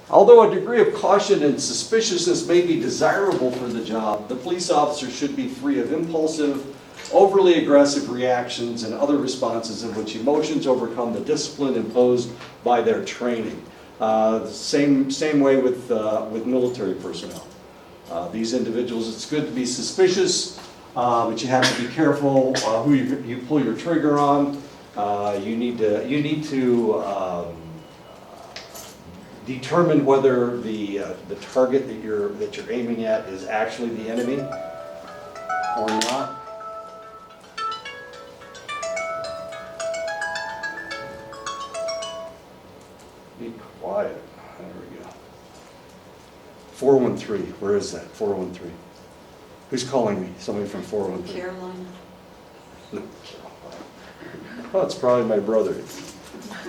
Although a degree of caution and suspiciousness may be desirable for the job, the police officer should be free of impulsive, overly aggressive reactions and other responses in which emotions overcome the discipline imposed by their training. Same way with military personnel. These individuals, it's good to be suspicious, but you have to be careful who you pull your trigger on. You need to determine whether the target that you're aiming at is actually the enemy or not. Be quiet. There we go. 413. Where is that? 413. Who's calling me? Somebody from 413. Carolina. No. Oh, it's probably my brother.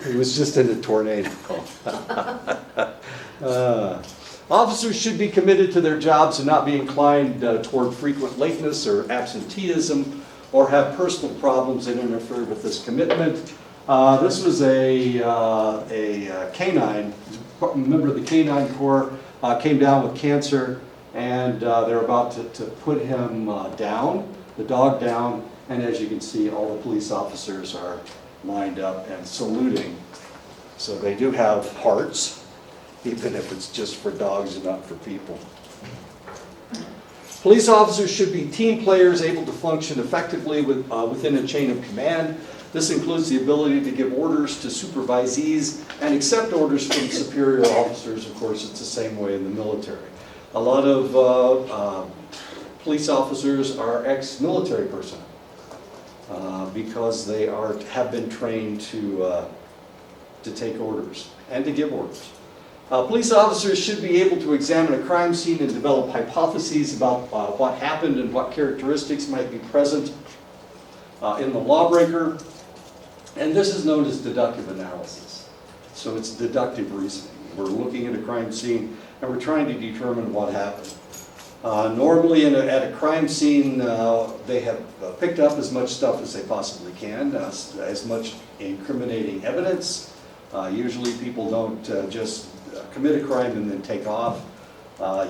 He was just in a tornado. Officers should be committed to their jobs and not be inclined toward frequent lateness or absenteeism or have personal problems that interfere with this commitment. This was a canine, a member of the canine corps, came down with cancer, and they're about to put him down, the dog down, and as you can see, all the police officers are lined up and saluting. So they do have hearts, even if it's just for dogs and not for people. Police officers should be team players able to function effectively within a chain of command. This includes the ability to give orders to supervisees and accept orders from superior officers. Of course, it's the same way in the military. A lot of police officers are ex-military personnel. Because they have been trained to take orders and to give orders. Police officers should be able to examine a crime scene and develop hypotheses about what happened and what characteristics might be present in the lawbreaker. And this is known as deductive analysis. So it's deductive reasoning. We're looking at a crime scene and we're trying to determine what happened. Normally at a crime scene, they have picked up as much stuff as they possibly can, as much incriminating evidence. Usually people don't just commit a crime and then take off.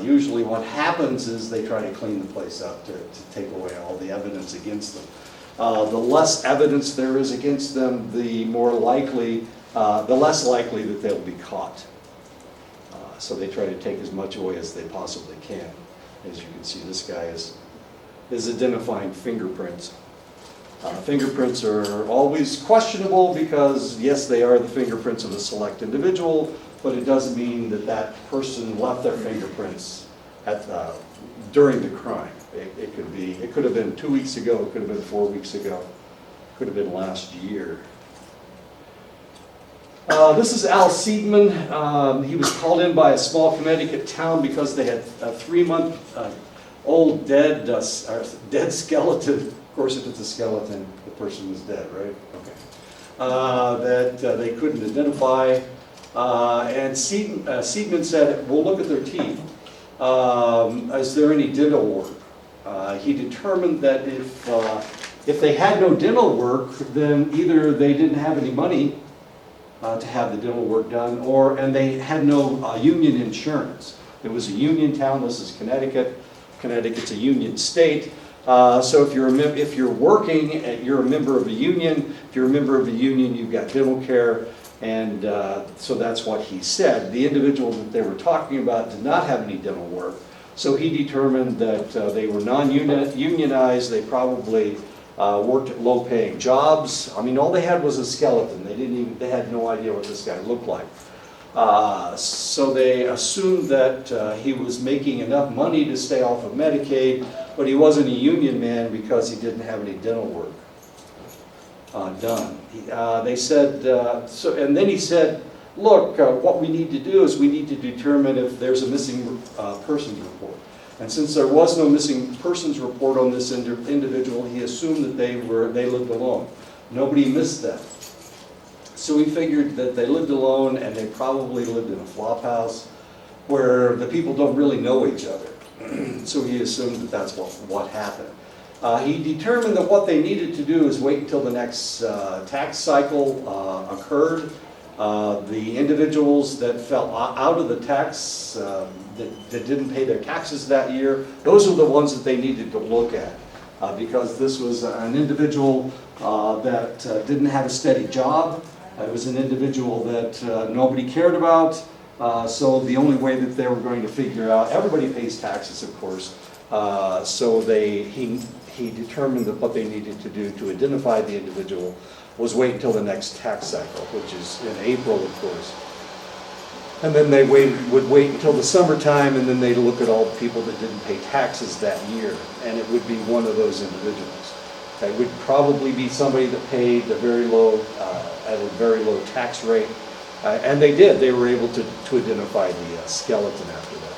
Usually what happens is they try to clean the place up to take away all the evidence against them. The less evidence there is against them, the less likely that they'll be caught. So they try to take as much away as they possibly can. As you can see, this guy is identifying fingerprints. Fingerprints are always questionable because, yes, they are the fingerprints of a select individual, but it doesn't mean that that person left their fingerprints during the crime. It could have been 2 weeks ago, it could have been 4 weeks ago, it could have been last year. This is Al Seidman. He was called in by a small Connecticut town because they had a 3-month-old dead skeleton. Of course, if it's a skeleton, the person was dead, right? Okay. That they couldn't identify. And Seidman said, "We'll look at their teeth. Is there any dental work?" He determined that if they had no dental work, then either they didn't have any money to have the dental work done, and they had no union insurance. It was a union town. This is Connecticut. Connecticut's a union state. So if you're working, you're a member of a union. If you're a member of a union, you've got dental care, and so that's what he said. The individual that they were talking about did not have any dental work, so he determined that they were non-unionized. They probably worked at low-paying jobs. I mean, all they had was a skeleton. They had no idea what this guy looked like. So they assumed that he was making enough money to stay off of Medicaid, but he wasn't a union man because he didn't have any dental work done. They said, and then he said, "Look, what we need to do is we need to determine if there's a missing persons report." And since there was no missing persons report on this individual, he assumed that they lived alone. Nobody missed them. So he figured that they lived alone and they probably lived in a flop house where the people don't really know each other. So he assumed that that's what happened. He determined that what they needed to do is wait until the next tax cycle occurred The individuals that fell out of the tax, that didn't pay their taxes that year, those are the ones that they needed to look at. Because this was an individual that didn't have a steady job. It was an individual that nobody cared about. So the only way that they were going to figure out, everybody pays taxes, of course. So he determined that what they needed to do to identify the individual was wait until the next tax cycle, which is in April, of course. And then they would wait until the summertime, and then they'd look at all the people that didn't pay taxes that year, and it would be one of those individuals. It would probably be somebody that paid a very low, at a very low tax rate, and they did. They were able to identify the skeleton after that.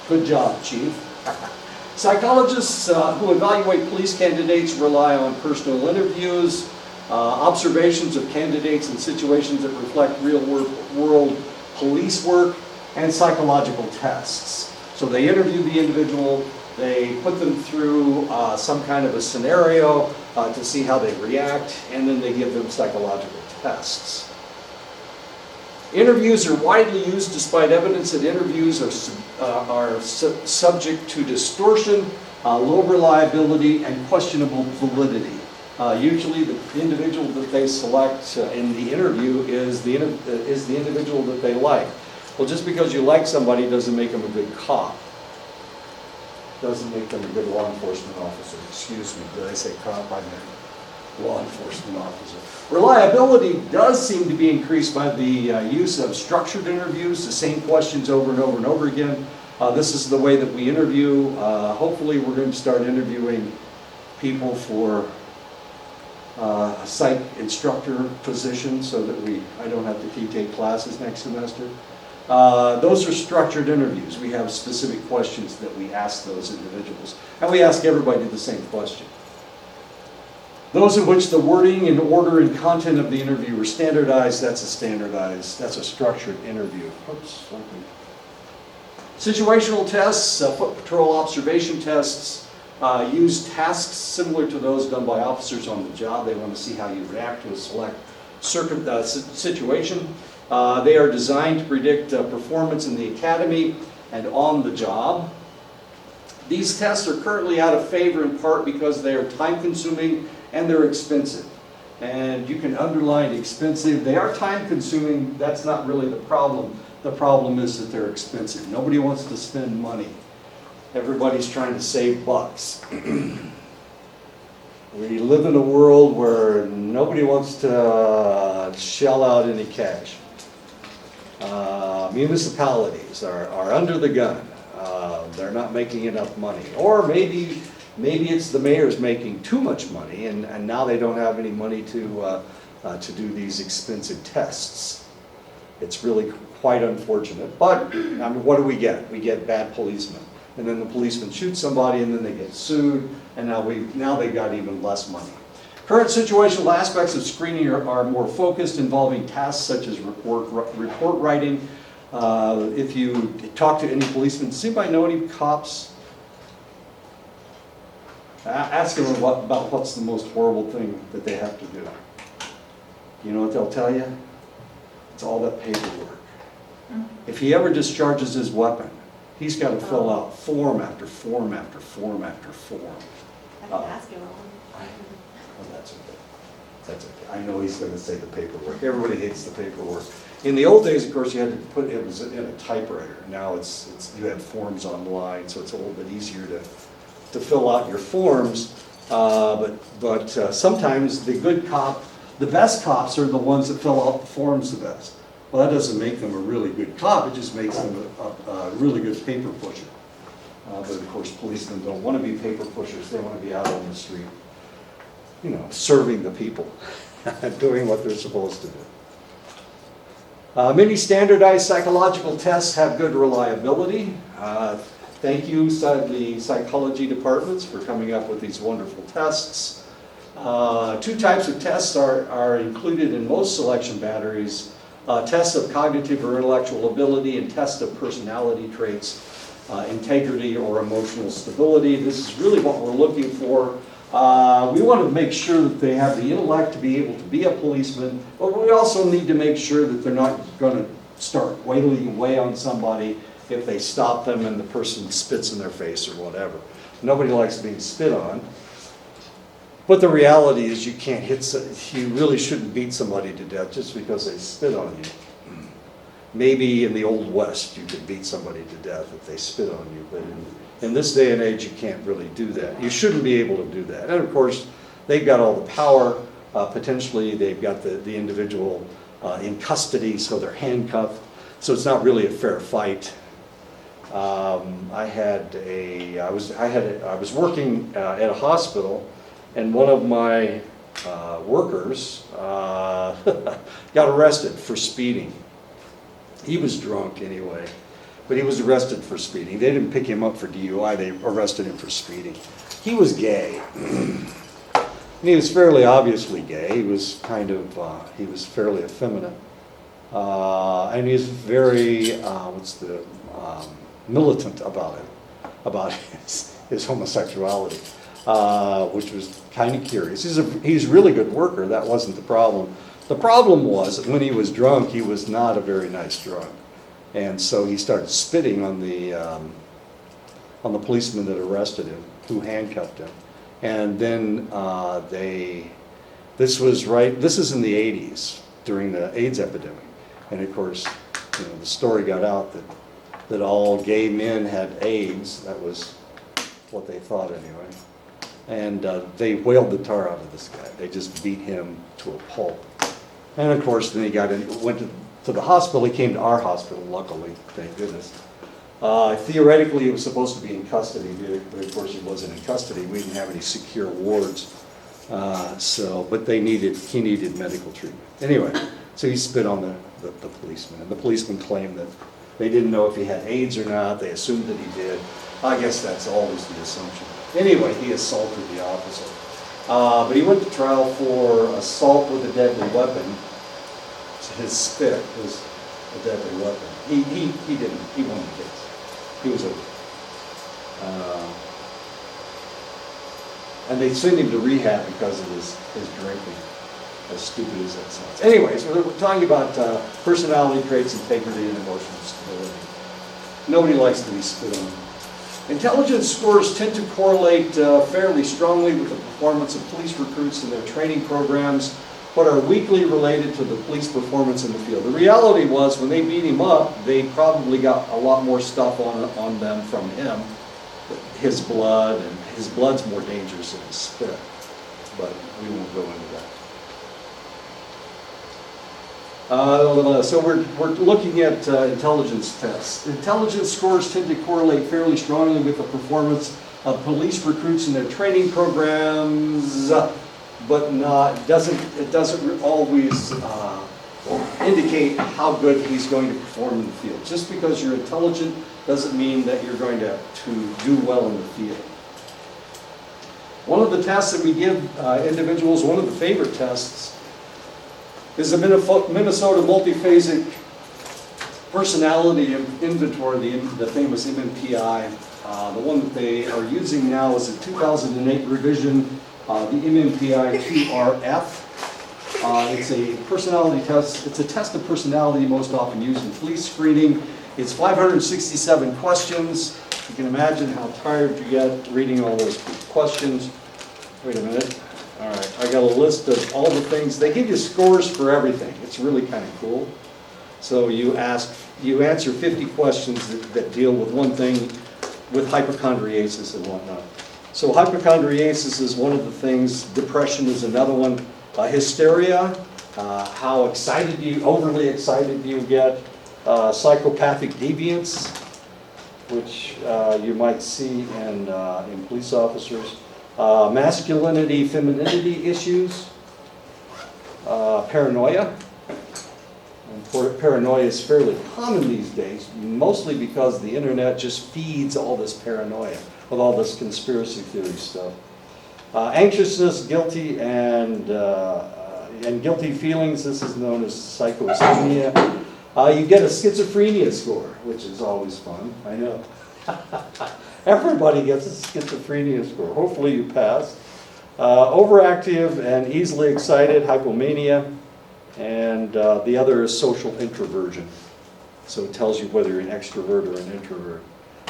Good job, Chief. Psychologists who evaluate police candidates rely on personal interviews, observations of candidates in situations that reflect real-world police work, and psychological tests. So they interview the individual, they put them through some kind of a scenario to see how they react, and then they give them psychological tests. Interviews are widely used despite evidence that interviews are subject to distortion, low reliability, and questionable validity. Usually the individual that they select in the interview is the individual that they like. Well, just because you like somebody doesn't make them a good cop. Doesn't make them a good law enforcement officer. Excuse me, did I say cop? I meant law enforcement officer. Reliability does seem to be increased by the use of structured interviews, the same questions over and over and over again. This is the way that we interview. Hopefully we're going to start interviewing people for a psych instructor position so that I don't have to take classes next semester. Those are structured interviews. We have specific questions that we ask those individuals. And we ask everybody the same question. Those in which the wording and order and content of the interview are standardized, that's a structured interview. Oops, situational tests, foot patrol observation tests, use tasks similar to those done by officers on the job. They want to see how you react to a select situation. They are designed to predict performance in the academy and on the job. These tests are currently out of favor in part because they are time-consuming and they're expensive. And you can underline expensive. They are time-consuming. That's not really the problem. The problem is that they're expensive. Nobody wants to spend money. Everybody's trying to save bucks. We live in a world where nobody wants to shell out any cash. Municipalities are under the gun. They're not making enough money. Or maybe it's the mayor's making too much money and now they don't have any money to do these expensive tests. It's really quite unfortunate. But I mean, what do we get? We get bad policemen. And then the policeman shoots somebody and then they get sued and now they've got even less money. Current situational aspects of screening are more focused, involving tasks such as report writing. If you talk to any policeman, does anybody know any cops? Ask them about what's the most horrible thing that they have to do. You know what they'll tell you? It's all that paperwork. If he ever discharges his weapon, he's got to fill out form after form after form after form. I can ask you one. Oh, that's okay. That's okay. I know he's going to say the paperwork. Everybody hates the paperwork. In the old days, of course, you had to put it was in a typewriter. Now you have forms online, so it's a little bit easier to fill out your forms. But sometimes the best cops are the ones that fill out the forms the best. Well, that doesn't make them a really good cop. It just makes them a really good paper pusher. But of course, policemen don't want to be paper pushers. They want to be out on the street, you know, serving the people, doing what they're supposed to do. Many standardized psychological tests have good reliability. Thank you, the psychology departments, for coming up with these wonderful tests. Two types of tests are included in most selection batteries. Tests of cognitive or intellectual ability and tests of personality traits, integrity or emotional stability. This is really what we're looking for We want to make sure that they have the intellect to be able to be a policeman, but we also need to make sure that they're not going to start wailing away on somebody if they stop them and the person spits in their face or whatever. Nobody likes being spit on. But the reality is you can't you really shouldn't beat somebody to death just because they spit on you. Maybe in the Old West you could beat somebody to death if they spit on you, but in this day and age you can't really do that. You shouldn't be able to do that. And of course, they've got all the power. Potentially they've got the individual in custody, so they're handcuffed. So it's not really a fair fight. I was working at a hospital, and one of my workers got arrested for speeding. He was drunk anyway, but he was arrested for speeding. They didn't pick him up for DUI, they arrested him for speeding. He was gay. And he was fairly obviously gay. He was he was fairly effeminate. And he's very, militant about it, about his homosexuality, which was kind of curious. He's a really good worker, that wasn't the problem. The problem was, when he was drunk, he was not a very nice drunk. And so he started spitting on the policeman that arrested him, who handcuffed him. And then this is in the 80s, during the AIDS epidemic. And of course, the story got out that all gay men had AIDS. That was what they thought anyway. And they whaled the tar out of this guy. They just beat him to a pulp. And of course, then he went to the hospital. He came to our hospital, luckily, thank goodness. Theoretically, he was supposed to be in custody, but of course he wasn't in custody. We didn't have any secure wards. But he needed medical treatment. Anyway, so he spit on the policeman. And the policeman claimed that they didn't know if he had AIDS or not. They assumed that he did. I guess that's always the assumption. Anyway, he assaulted the officer. But he went to trial for assault with a deadly weapon. His spit was a deadly weapon. He didn't. He won the case. He was over. And they sent him to rehab because of his drinking. As stupid as that sounds. Anyways, we're talking about personality traits, integrity, and emotional stability. Nobody likes to be spit on. Intelligence scores tend to correlate fairly strongly with the performance of police recruits in their training programs, but are weakly related to the police performance in the field. The reality was, when they beat him up, they probably got a lot more stuff on them from him. His blood, and his blood's more dangerous than his spit, but we won't go into that. So we're looking at intelligence tests. Intelligence scores tend to correlate fairly strongly with the performance of police recruits in their training programs, but it doesn't always indicate how good he's going to perform in the field. Just because you're intelligent doesn't mean that you're going to do well in the field. One of the tests that we give individuals, one of the favorite tests, is the Minnesota Multiphasic Personality Inventory, the famous MMPI. The one that they are using now is a 2008 revision, the MMPI 2RF. It's a personality test. It's a test of personality most often used in police screening. It's 567 questions. You can imagine how tired you get reading all those questions. Wait a minute. All right, I got a list of all the things. They give you scores for everything. It's really kind of cool. So you answer 50 questions that deal with one thing, with hypochondriasis and whatnot. So hypochondriasis is one of the things. Depression is another one. Hysteria, how overly excited you get. Psychopathic deviance, which you might see in police officers. Masculinity, femininity issues, paranoia. And paranoia is fairly common these days, mostly because the internet just feeds all this paranoia with all this conspiracy theory stuff. Anxiousness, guilty, and guilty feelings. This is known as psychosthenia. You get a schizophrenia score, which is always fun. I know. Everybody gets a schizophrenia score. Hopefully you pass. Overactive and easily excited, hypomania, and the other is social introversion. So it tells you whether you're an extrovert or an introvert.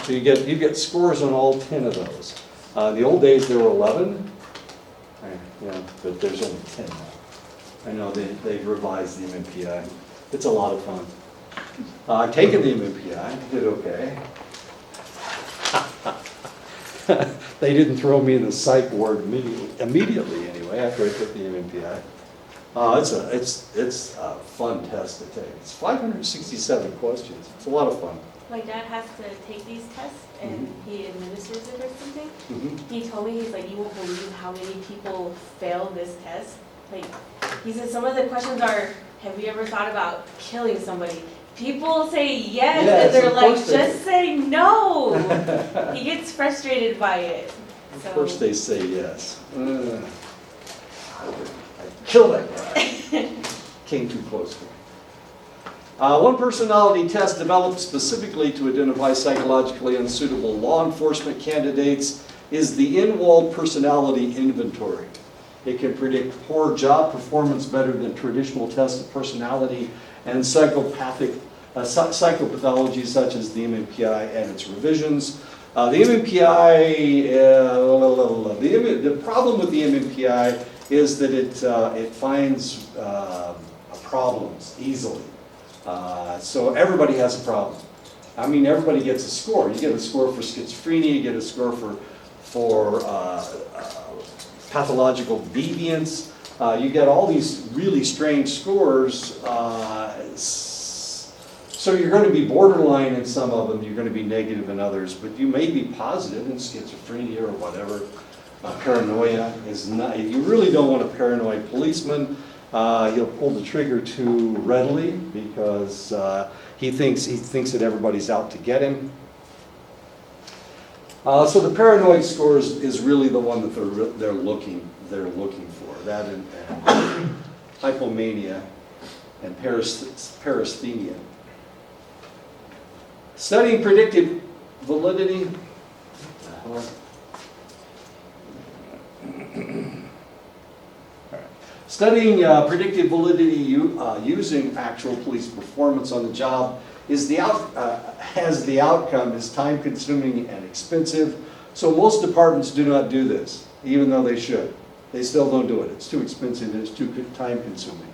So you get scores on all 10 of those. The old days there were 11, yeah, but there's only 10 now. I know they've revised the MMPI. It's a lot of fun. I've taken the MMPI, did okay. They didn't throw me in the psych ward immediately anyway, after I took the MMPI. It's a fun test to take. It's 567 questions. It's a lot of fun. My dad has to take these tests and he administers it or something. Mhm. He told me, he's like, you won't believe how many people fail this test. Like, he said some of the questions are, have you ever thought about killing somebody? People say yes, Yes, and they're of like, course they just say no. He gets frustrated by it. Of course they say yes. I'd kill that guy. Came too close to me. One personality test developed specifically to identify psychologically unsuitable law enforcement candidates is the In-Wall Personality Inventory. It can predict poor job performance better than traditional tests of personality and psychopathology such as the MMPI and its revisions. The MMPI, the problem with the MMPI is that it finds problems easily. So everybody has a problem. I mean, everybody gets a score. You get a score for schizophrenia, you get a score for pathological deviance. You get all these really strange scores. So you're going to be borderline in some of them, you're going to be negative in others, but you may be positive in schizophrenia or whatever. Paranoia is not, you really don't want a paranoid policeman. He'll pull the trigger too readily because he thinks that everybody's out to get him. So the paranoid score is really the one that they're looking for. That and hypomania and parasthenia. Studying predictive validity. Studying predictive validity using actual police performance on the job has the outcome is time-consuming and expensive. So most departments do not do this, even though they should. They still don't do it. It's too expensive and it's too time-consuming.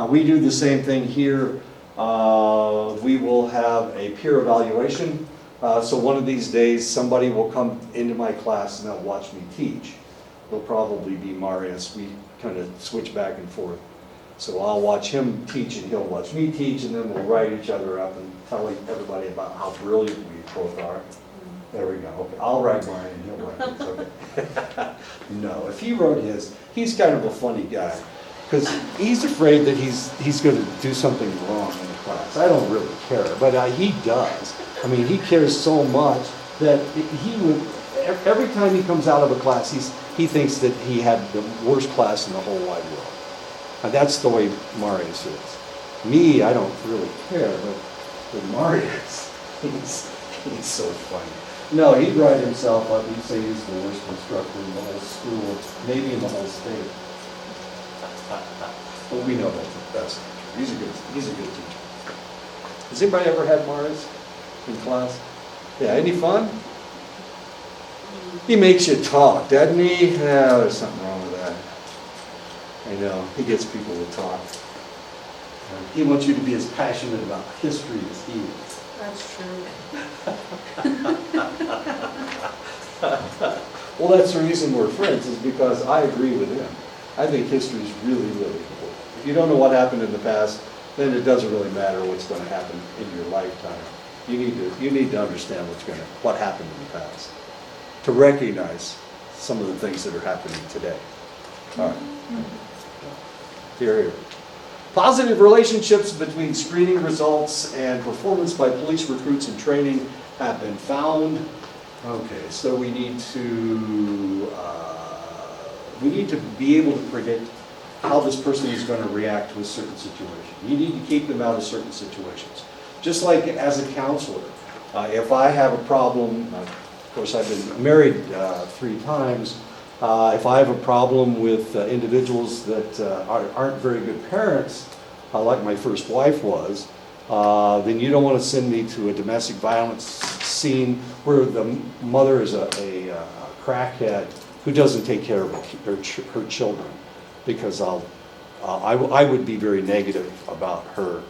We do the same thing here. We will have a peer evaluation. So one of these days, somebody will come into my class and they'll watch me teach. They'll probably be Marius. We kind of switch back and forth. So I'll watch him teach and he'll watch me teach, and then we'll write each other up and tell everybody about how brilliant we both are. There we go. Okay, I'll write mine and he'll write his. Okay. No, if he wrote his, he's kind of a funny guy because he's afraid that he's going to do something wrong in the class. I don't really care, but he does. I mean, he cares so much that he would, every time he comes out of a class, he thinks that he had the worst class in the whole wide world. And that's the way Marius is. Me, I don't really care, but with Marius, he's so funny. No, he'd write himself up. He'd say he's the worst instructor in the whole school, maybe in the whole state. But we know that's the best. He's a good teacher. Has anybody ever had Marius in class? Yeah, any fun? He makes you talk, doesn't he? Yeah, there's something wrong with that. I know, he gets people to talk. He wants you to be as passionate about history as he is. That's true. Well, that's the reason we're friends, is because I agree with him. I think history is really, really important. If you don't know what happened in the past, then it doesn't really matter what's going to happen in your lifetime. You need to understand what happened in the past to recognize some of the things that are happening today. All right. Here. Positive relationships between screening results and performance by police recruits in training have been found. Okay, so we need to be able to predict how this person is going to react to a certain situation. You need to keep them out of certain situations. Just like as a counselor, if I have a problem, of course I've been married 3 times, If I have a problem with individuals that aren't very good parents, like my first wife was, then you don't want to send me to a domestic violence scene where the mother is a crackhead who doesn't take care of her children, because I would be very negative about her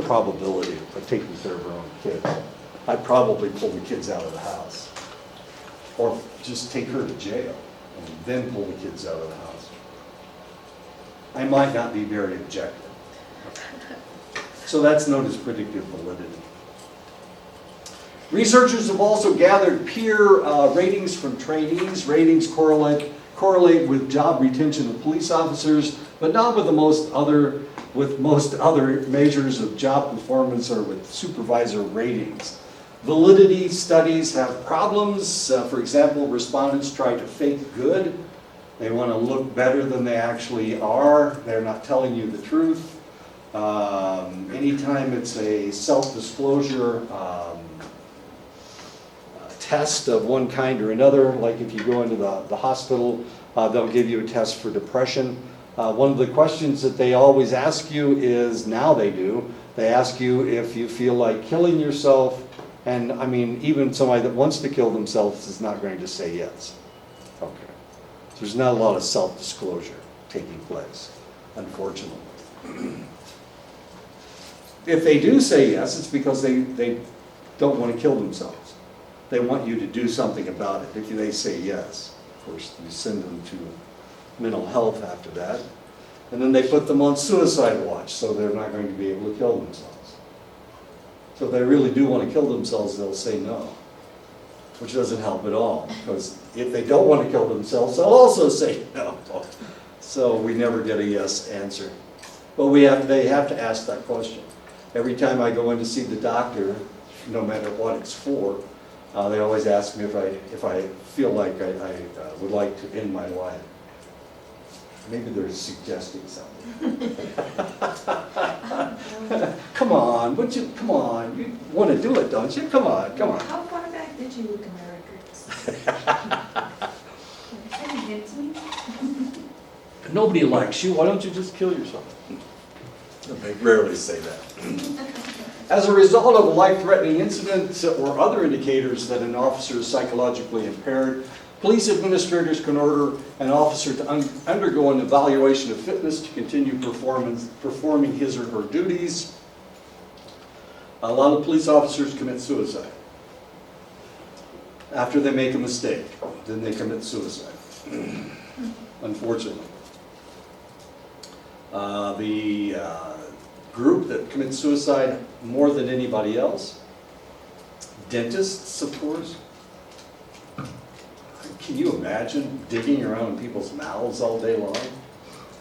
probability of taking care of her own kids. I'd probably pull the kids out of the house, or just take her to jail and then pull the kids out of the house. I might not be very objective. So that's known as predictive validity. Researchers have also gathered peer ratings from trainees. Ratings correlate with job retention of police officers, but not with most other measures of job performance or with supervisor ratings. Validity studies have problems. For example, respondents try to fake good. They want to look better than they actually are. They're not telling you the truth. Anytime it's a self-disclosure test of one kind or another, like if you go into the hospital, they'll give you a test for depression. One of the questions that they always ask you is, now they do, they ask you if you feel like killing yourself, and I mean, even somebody that wants to kill themselves is not going to say yes. Okay. So there's not a lot of self-disclosure taking place, unfortunately. If they do say yes, it's because they don't want to kill themselves. They want you to do something about it. If they say yes, of course, you send them to mental health after that. And then they put them on suicide watch, so they're not going to be able to kill themselves. So if they really do want to kill themselves, they'll say no, which doesn't help at all, because if they don't want to kill themselves, they'll also say no. So we never get a yes answer. But they have to ask that question. Every time I go in to see the doctor, no matter what it's for, they always ask me if I feel like I would like to end my life. Maybe they're suggesting something. Come on, come on, you want to do it, don't you? Come on, come on. How far back did you look in my records? Can you hint me? Nobody likes you, why don't you just kill yourself? They rarely say that. As a result of a life-threatening incident or other indicators that an officer is psychologically impaired, police administrators can order an officer to undergo an evaluation of fitness to continue performing his or her duties. A lot of police officers commit suicide. After they make a mistake, then they commit suicide, unfortunately. The group that commits suicide more than anybody else, dentists, of course. Can you imagine digging around in people's mouths all day long?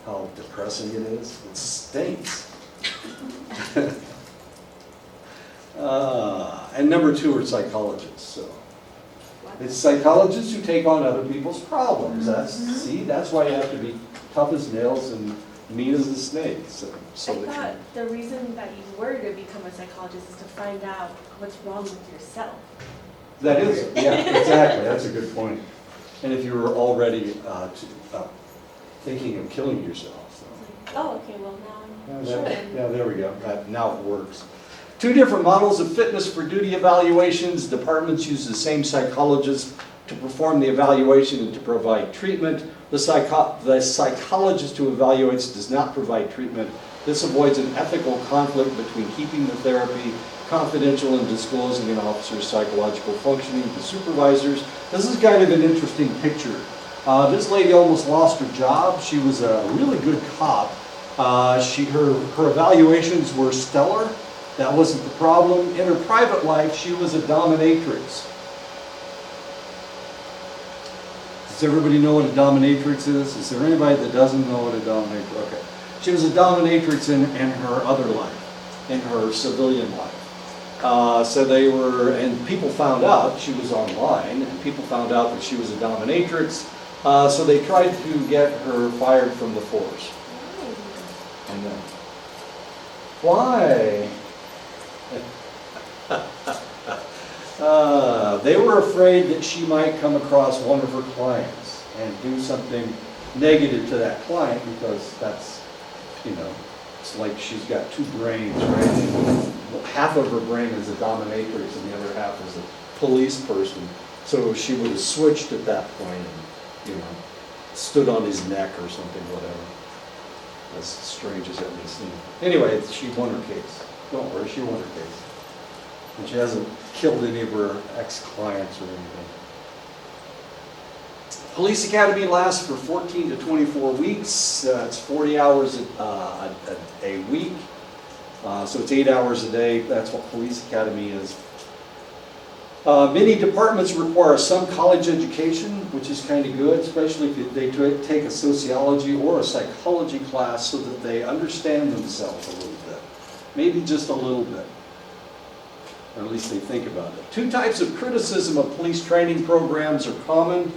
How depressing it is. It stinks. And number two are psychologists. So it's psychologists who take on other people's problems. That's why you have to be tough as nails and mean as a snake. So I thought the reason that you were to become a psychologist is to find out what's wrong with yourself. That is, yeah, exactly. That's a good point. And if you were already thinking of killing yourself. So. Oh, okay, well now I'm sure. Yeah, there we go. Now it works. Two different models of fitness for duty evaluations. Departments use the same psychologist to perform the evaluation and to provide treatment. The psychologist who evaluates does not provide treatment. This avoids an ethical conflict between keeping the therapy confidential and disclosing an officer's psychological functioning to supervisors. This is kind of an interesting picture. This lady almost lost her job. She was a really good cop. Her evaluations were stellar. That wasn't the problem. In her private life, she was a dominatrix. Does everybody know what a dominatrix is? Is there anybody that doesn't know what a dominatrix is? Okay. She was a dominatrix in her other life, in her civilian life. And people found out, she was online, and people found out that she was a dominatrix, so they tried to get her fired from the force. And then, why? They were afraid that she might come across one of her clients and do something negative to that client because that's, it's like she's got two brains, right? Half of her brain is a dominatrix and the other half is a police person. So she would have switched at that point and, stood on his neck or something, whatever. As strange as that may seem. Anyway, she won her case. Don't worry, she won her case. And she hasn't killed any of her ex-clients or anything. Police Academy lasts for 14 to 24 weeks. It's 40 hours a week. So it's 8 hours a day. That's what Police Academy is. Many departments require some college education, which is kind of good, especially if they take a sociology or a psychology class so that they understand themselves a little bit. Maybe just a little bit. Or at least they think about it. Two types of criticism of police training programs are common.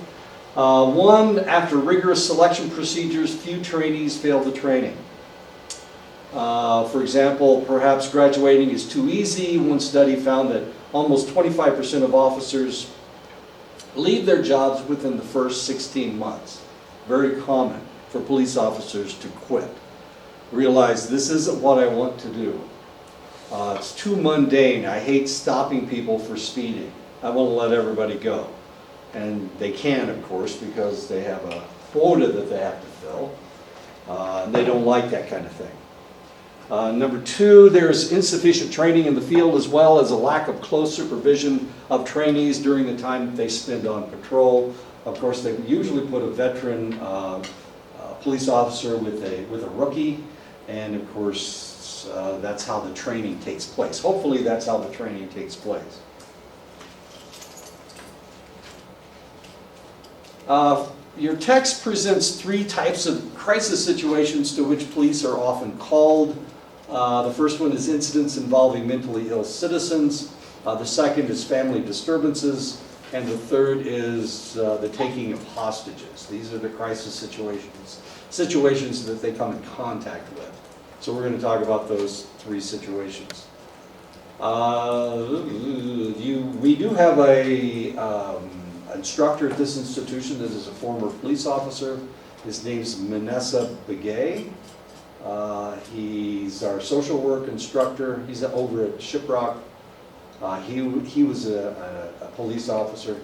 One, after rigorous selection procedures, few trainees fail the training. For example, perhaps graduating is too easy. One study found that almost 25% of officers leave their jobs within the first 16 months. Very common for police officers to quit. Realize this isn't what I want to do. It's too mundane. I hate stopping people for speeding. I want to let everybody go. And they can, of course, because they have a quota that they have to fill. And they don't like that kind of thing. Number two, there's insufficient training in the field as well as a lack of close supervision of trainees during the time they spend on patrol. Of course, they usually put a veteran police officer with a rookie, and of course, that's how the training takes place. Hopefully, that's how the training takes place. Your text presents three types of crisis situations to which police are often called. The first one is incidents involving mentally ill citizens. The second is family disturbances. And the third is the taking of hostages. These are the crisis situations that they come in contact with. So we're going to talk about those three situations. We do have a instructor at this institution that is a former police officer. His name's Manessa Begay. He's our social work instructor. He's over at Shiprock. He was a police officer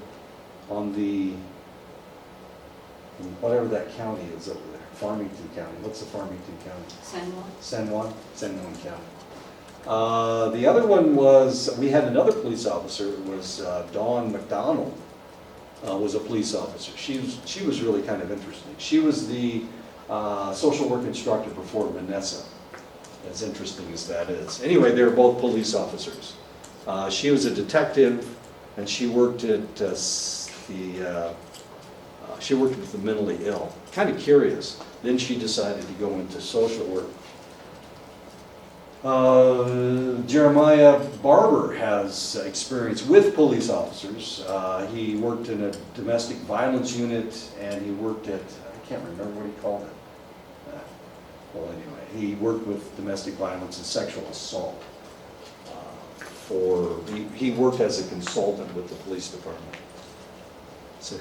on the, whatever that county is over there, Farmington County. What's the Farmington County? San Juan County. The other one was, we had another police officer, it was Dawn McDonald. Was a police officer. She was really kind of interesting. She was the social work instructor before Manessa, as interesting as that is. Anyway, they were both police officers. She was a detective, and she worked at she worked with the mentally ill. Kind of curious. Then she decided to go into social work. Jeremiah Barber has experience with police officers. He worked in a domestic violence unit, and he worked at, I can't remember what he called it. Well, anyway, he worked with domestic violence and sexual assault. He worked as a consultant with the police department. So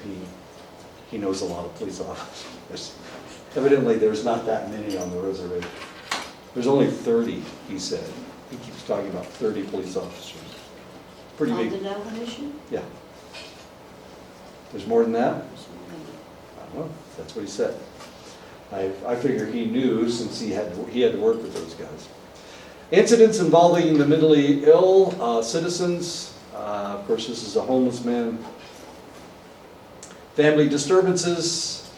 he knows a lot of police officers. Evidently, there's not that many on the reservation. There's only 30, he said. He keeps talking about 30 police officers. Pretty big. On the definition? Yeah. There's more than that? I don't know. That's what he said. I figure he knew since he had to work with those guys. Incidents involving the mentally ill citizens. Of course, this is a homeless man. Family disturbances.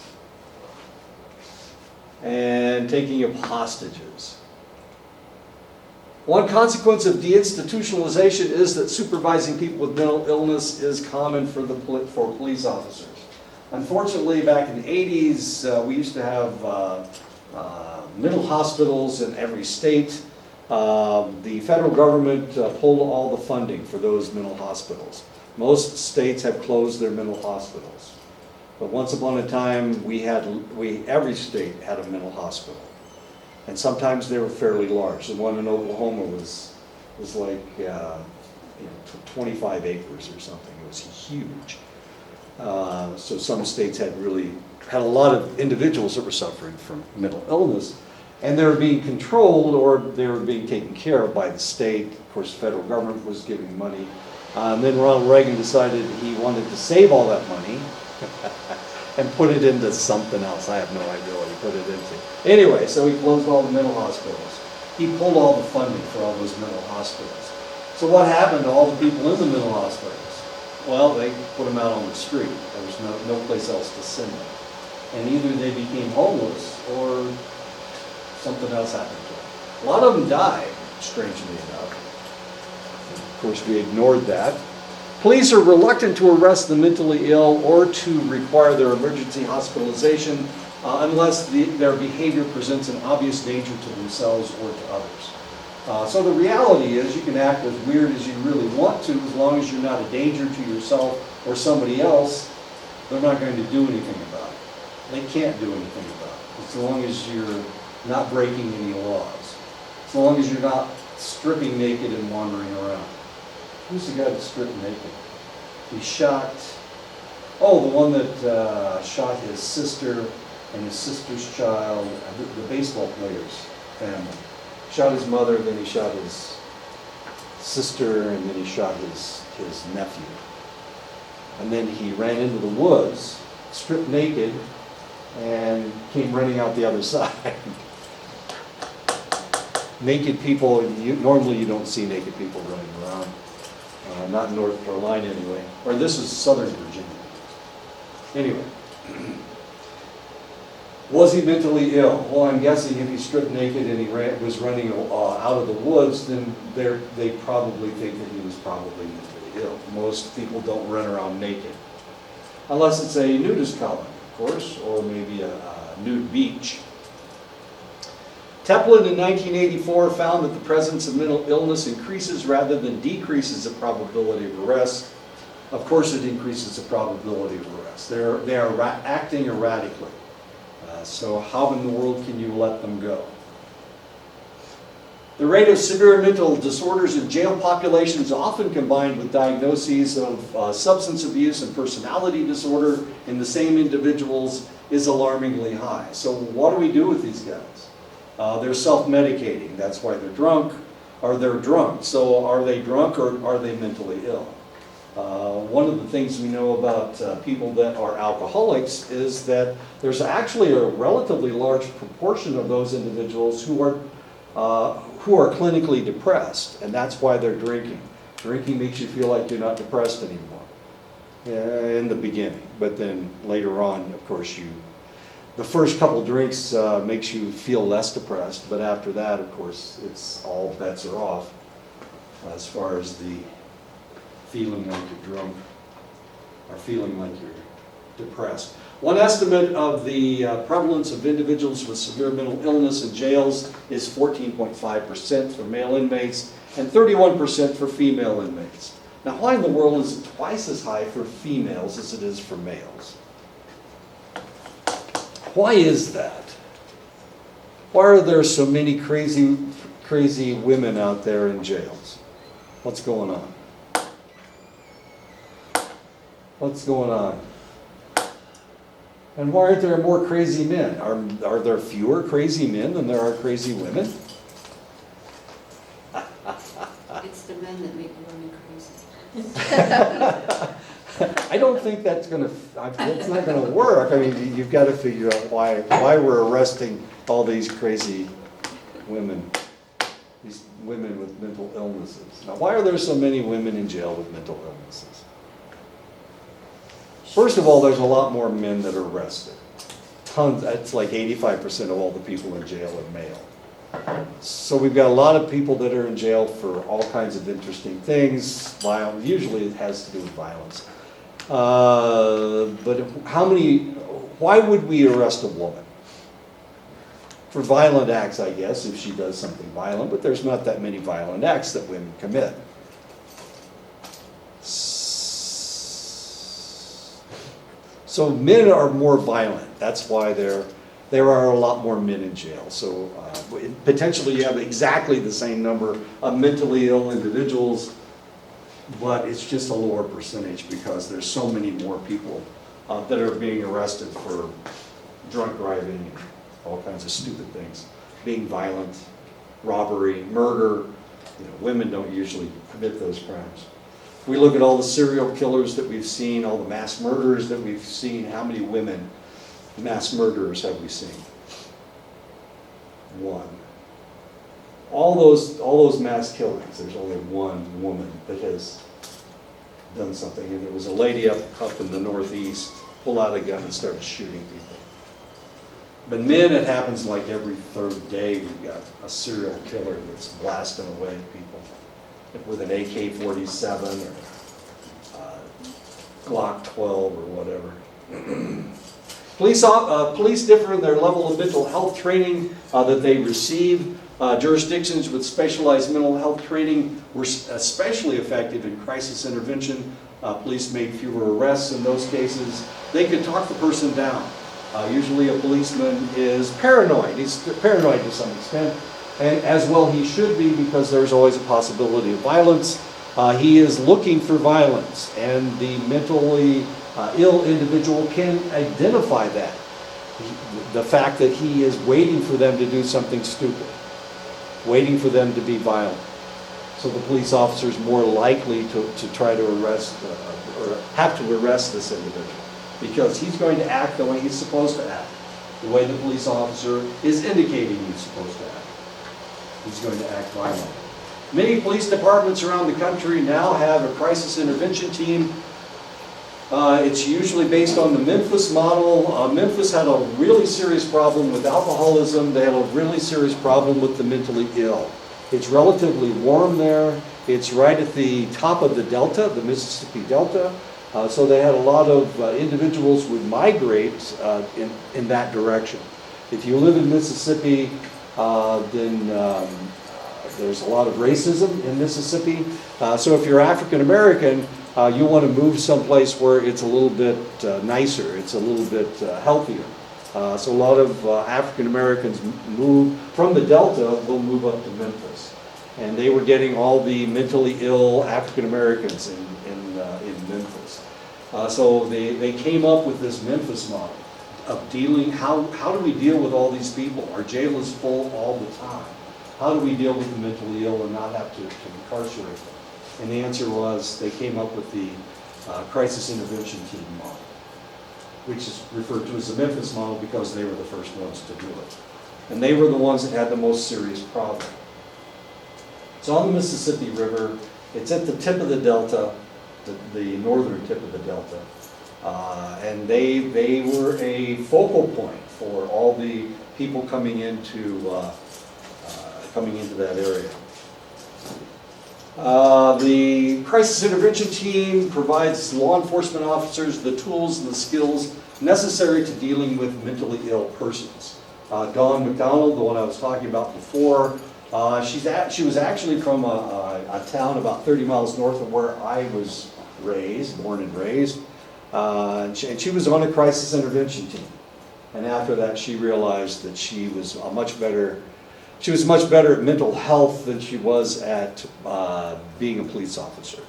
And taking of hostages. One consequence of deinstitutionalization is that supervising people with mental illness is common for police officers. Unfortunately, back in the 80s, we used to have mental hospitals in every state. The federal government pulled all the funding for those mental hospitals. Most states have closed their mental hospitals. But once upon a time, every state had a mental hospital. And sometimes they were fairly large. The one in Oklahoma was like 25 acres or something. It was huge. So some states had a lot of individuals that were suffering from mental illness, and they were being controlled or they were being taken care of by the state. Of course, the federal government was giving money. And then Ronald Reagan decided he wanted to save all that money and put it into something else. I have no idea what he put it into. Anyway, so he closed all the mental hospitals. He pulled all the funding for all those mental hospitals. So what happened to all the people in the mental hospitals? Well, they put them out on the street. There was no place else to send them. And either they became homeless or something else happened to them. A lot of them died, strangely enough. Of course, we ignored that. Police are reluctant to arrest the mentally ill or to require their emergency hospitalization unless their behavior presents an obvious danger to themselves or to others. So the reality is you can act as weird as you really want to, as long as you're not a danger to yourself or somebody else. They're not going to do anything about it. They can't do anything about it, as long as you're not breaking any laws, as long as you're not stripping naked and wandering around. Who's the guy that stripped naked? He shot, the one that shot his sister and his sister's child, the baseball player's family. Shot his mother, then he shot his sister, and then he shot his nephew. And then he ran into the woods, stripped naked, and came running out the other side. Naked people, normally you don't see naked people running around. Not in North Carolina anyway. Or this is Southern Virginia. Anyway. Was he mentally ill? Well, I'm guessing if he stripped naked and he was running out of the woods, then they probably think that he was probably mentally ill. Most people don't run around naked. Unless it's a nudist colony, of course, or maybe a nude beach. Teplin in 1984 found that the presence of mental illness increases rather than decreases the probability of arrest. Of course, it increases the probability of arrest. They are acting erratically. So how in the world can you let them go? The rate of severe mental disorders in jail populations, often combined with diagnoses of substance abuse and personality disorder in the same individuals, is alarmingly high. So what do we do with these guys? They're self-medicating. That's why they're drunk, or they're drunk. So are they drunk or are they mentally ill? One of the things we know about people that are alcoholics is that there's actually a relatively large proportion of those individuals who are clinically depressed, and that's why they're drinking. Drinking makes you feel like you're not depressed anymore in the beginning, but then later on, of course, the first couple drinks makes you feel less depressed, but after that, of course, it's all bets are off as far as the feeling like you're drunk or feeling like you're depressed. One estimate of the prevalence of individuals with severe mental illness in jails is 14.5% for male inmates and 31% for female inmates. Now, why in the world is it twice as high for females as it is for males? Why is that? Why are there so many crazy women out there in jails? What's going on? What's going on? And why aren't there more crazy men? Are there fewer crazy men than there are crazy women? It's the men that make women crazy. I don't think that's it's not gonna work. I mean, you've got to figure out why we're arresting all these crazy women, these women with mental illnesses. Now, why are there so many women in jail with mental illnesses? First of all, there's a lot more men that are arrested. Tons. It's like 85% of all the people in jail are male. So we've got a lot of people that are in jail for all kinds of interesting things. Usually it has to do with violence. But why would we arrest a woman? For violent acts, I guess, if she does something violent, but there's not that many violent acts that women commit. So men are more violent. That's why there are a lot more men in jail. So potentially you have exactly the same number of mentally ill individuals but it's just a lower percentage because there's so many more people that are being arrested for drunk driving and all kinds of stupid things, being violent, robbery, murder. You know, women don't usually commit those crimes. We look at all the serial killers that we've seen, all the mass murderers that we've seen. How many women mass murderers have we seen? One. All those mass killings, there's only one woman that has done something, and it was a lady up in the Northeast, pulled out a gun and started shooting people. But men, it happens like every third day. We've got a serial killer that's blasting away people with an AK-47 or Glock 12 or whatever. Police differ in their level of mental health training that they receive. Jurisdictions with specialized mental health training were especially effective in crisis intervention. Police made fewer arrests in those cases. They could talk the person down. Usually a policeman is paranoid. He's paranoid to some extent, and as well he should be, because there's always a possibility of violence. He is looking for violence, and the mentally ill individual can identify that. The fact that he is waiting for them to do something stupid, waiting for them to be violent. So the police officer is more likely to try to arrest or have to arrest this individual, because he's going to act the way he's supposed to act, the way the police officer is indicating he's supposed to act. He's going to act violently. Many police departments around the country now have a crisis intervention team. It's usually based on the Memphis model. Memphis had a really serious problem with alcoholism. They had a really serious problem with the mentally ill. It's relatively warm there. It's right at the top of the Delta, the Mississippi Delta. So they had a lot of individuals would migrate in that direction. If you live in Mississippi, then there's a lot of racism in Mississippi. So if you're African American, you want to move someplace where it's a little bit nicer, it's a little bit healthier. So a lot of African Americans move from the Delta, will move up to Memphis. And they were getting all the mentally ill African Americans in Memphis. So they came up with this Memphis model of dealing, how do we deal with all these people? Our jail is full all the time. How do we deal with the mentally ill and not have to incarcerate them? And the answer was, they came up with the crisis intervention team model, which is referred to as the Memphis model because they were the first ones to do it. And they were the ones that had the most serious problem. It's on the Mississippi River. It's at the tip of the Delta, the northern tip of the Delta. And they were a focal point for all the people coming into that area. The crisis intervention team provides law enforcement officers the tools and the skills necessary to dealing with mentally ill persons. Dawn McDonald, the one I was talking about before, she was actually from a town about 30 miles north of where I was born and raised. And she was on a crisis intervention team. And after that, she realized that she was much better at mental health than she was at being a police officer.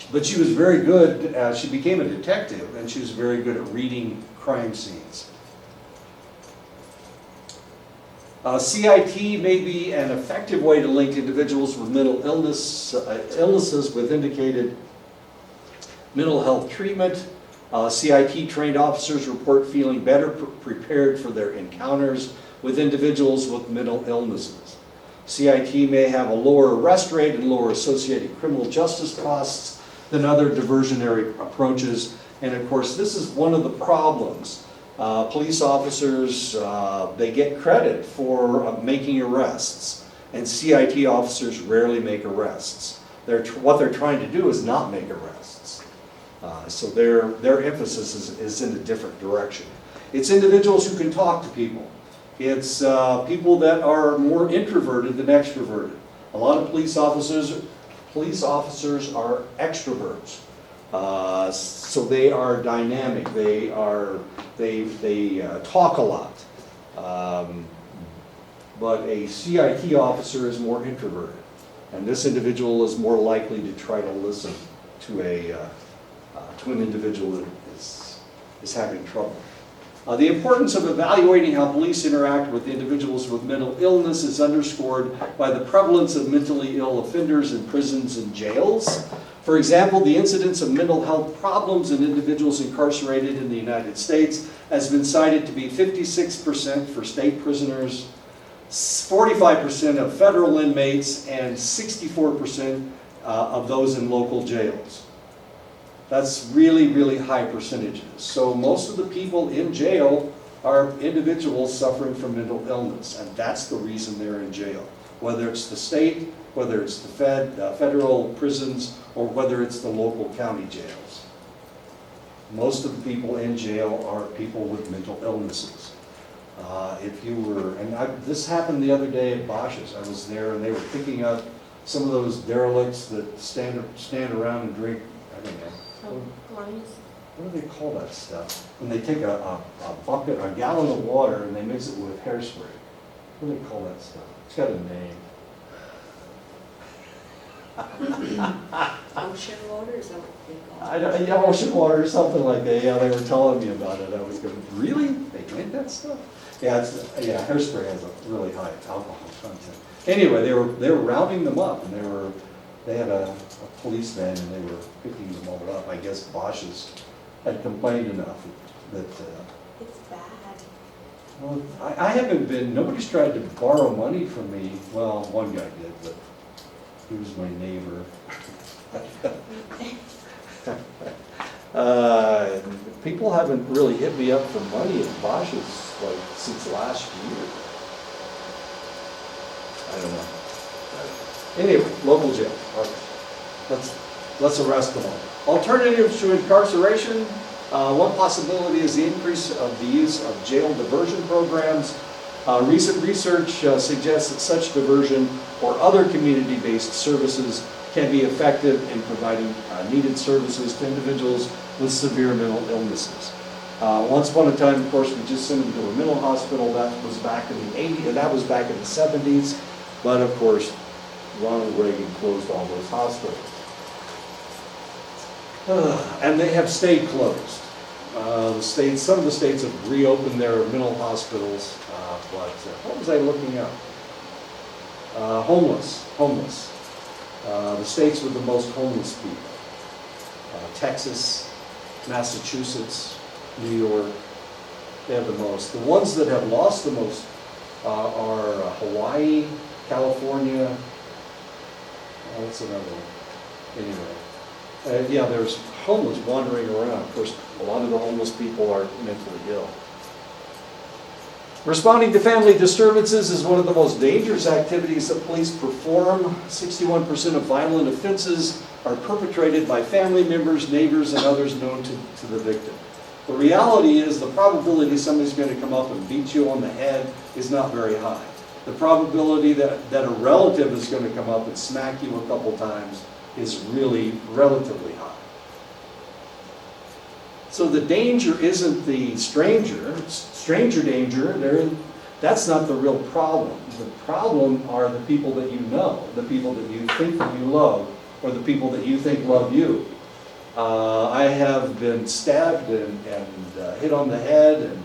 But she was very good, she became a detective, and she was very good at reading crime scenes. CIT may be an effective way to link individuals with mental illnesses with indicated mental health treatment. CIT trained officers report feeling better prepared for their encounters with individuals with mental illnesses. CIT may have a lower arrest rate and lower associated criminal justice costs than other diversionary approaches. And of course, this is one of the problems. Police officers, they get credit for making arrests, and CIT officers rarely make arrests. What they're trying to do is not make arrests. So their emphasis is in a different direction. It's individuals who can talk to people. It's people that are more introverted than extroverted. A lot of police officers are extroverts. So they are dynamic. They talk a lot. But a CIT officer is more introverted. And this individual is more likely to try to listen to an individual that is having trouble. The importance of evaluating how police interact with individuals with mental illness is underscored by the prevalence of mentally ill offenders in prisons and jails. For example, the incidence of mental health problems in individuals incarcerated in the United States has been cited to be 56% for state prisoners, 45% of federal inmates, and 64% of those in local jails. That's really, really high percentages. So most of the people in jail are individuals suffering from mental illness, and that's the reason they're in jail. Whether it's the state, whether it's the federal prisons, or whether it's the local county jails. Most of the people in jail are people with mental illnesses. This happened the other day at Bosch's. I was there and they were picking up some of those derelicts that stand around and drink, I don't know. What do they call that stuff? When they take a bucket, a gallon of water, and they mix it with hairspray. What do they call that stuff? It's got a name. Ocean water, is that what they call it? I don't, yeah, ocean water or something like that. Yeah, they were telling me about it. I was going, really? They drink that stuff? Yeah, hairspray has a really high alcohol content. Anyway, they were rounding them up, and they had a police van, and they were picking them all up. I guess Bosch's had complained enough that. It's bad. Well, I haven't been. Nobody's tried to borrow money from me. Well, one guy did, but he was my neighbor. People haven't really hit me up for money at Bosch's like since last year. I don't know. Anyway, local jail. Okay. Let's arrest them all. Alternatives to incarceration. One possibility is the increase of the use of jail diversion programs. Recent research suggests that such diversion or other community-based services can be effective in providing needed services to individuals with severe mental illnesses. Once upon a time, of course, we just sent them to a mental hospital. That was back in the 80s, and that was back in the 70s. But of course, Ronald Reagan closed all those hospitals. And they have stayed closed. Some of the states have reopened their mental hospitals, but what was I looking up? Homeless. The states with the most homeless people. Texas, Massachusetts, New York, they have the most. The ones that have lost the most are Hawaii, California, what's another one? Anyway, yeah, there's homeless wandering around. Of course, a lot of the homeless people are mentally ill. Responding to family disturbances is one of the most dangerous activities that police perform. 61% of violent offenses are perpetrated by family members, neighbors, and others known to the victim. The reality is the probability somebody's going to come up and beat you on the head is not very high. The probability that a relative is going to come up and smack you a couple times is really relatively high. So the danger isn't the stranger danger, that's not the real problem. The problem are the people that you know, the people that you think that you love, or the people that you think love you. I have been stabbed and hit on the head and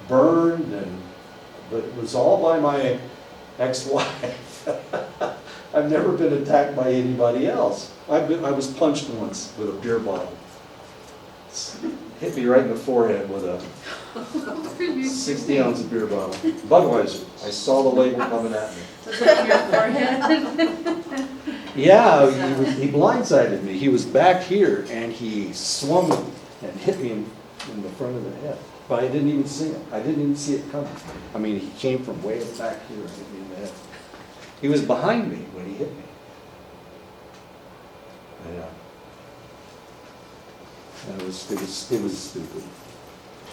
burned, but it was all by my ex-wife. I've never been attacked by anybody else. I was punched once with a beer bottle. Hit me right in the forehead with a 60-ounce beer bottle. Budweiser. I saw the label coming at me. Was it on your forehead? Yeah, he blindsided me. He was back here and he swung and hit me in the front of the head. But I didn't even see it. I didn't even see it coming. I mean, he came from way back here and hit me in the head. He was behind me when he hit me. Yeah. It was stupid.